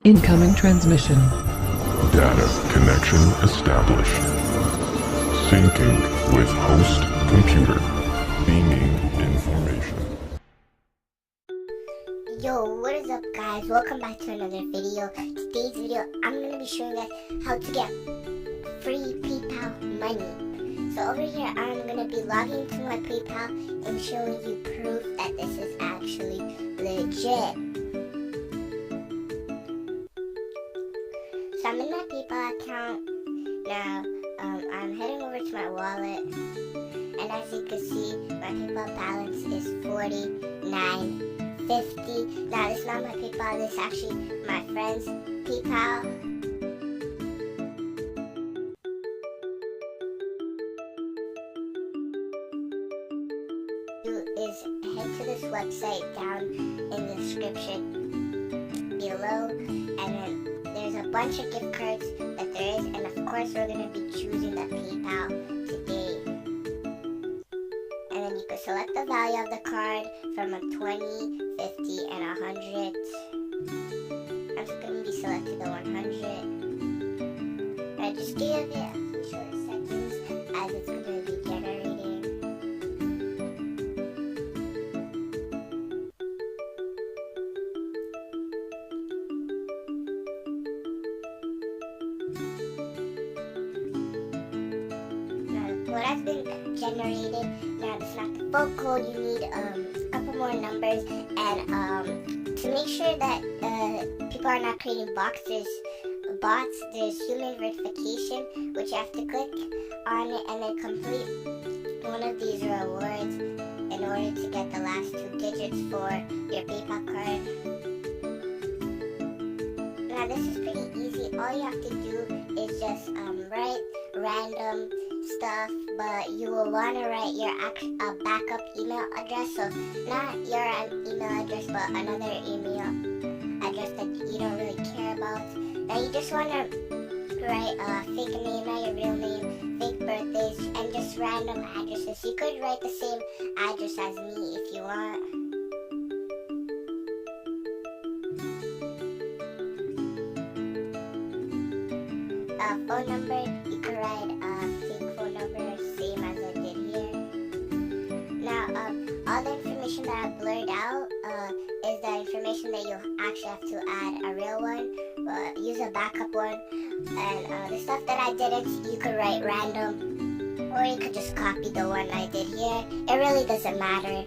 Incoming transmission. Data connection established. Syncing with host computer. Beaming information. Yo, what is up guys? Welcome back to another video. Today's video, I'm going to be showing us how to get free PayPal money. So over here, I'm going to be logging into my PayPal and showing you proof that this is actually legit. So I'm in my PayPal account. Now, I'm heading over to my wallet. And as you can see, my PayPal balance is $49.50. Now, this is not my PayPal, this is actually my friend's PayPal. Is head to this website down in the description below, and then there's a bunch of gift cards that there is, and of course we're going to be choosing the PayPal today. And then you can select the value of the card from a 20, 50, and 100. I'm just going to be selecting the 100. And just give it a few short seconds as it's going to be generating. What has been generated. Now it's not the full code, you need a couple more numbers, and to make sure that people are not creating bots, there's human verification, which you have to click on it and then complete one of these rewards in order to get the last 2 digits for your PayPal card. Now this is pretty easy. All you have to do is just write random stuff, but you will want to write your backup email address, so not your email address but another email address that you don't really care about. Now you just want to write a fake name, not your real name, fake birthdays, and just random addresses. You could write the same address as me if you want. Phone number, you can write a fake phone number, same as I did here. Now, all the information that I blurred out is the information that you actually have to add a real one, but use a backup one. And the stuff that I didn't, you could write random, or you could just copy the one I did here. It really doesn't matter.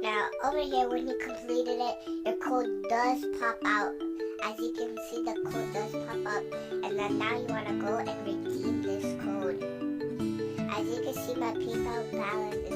Now, over here, when you completed it, your code does pop out. As you can see, the code does pop up, and then now you want to go and redeem this code. As you can see, my PayPal balance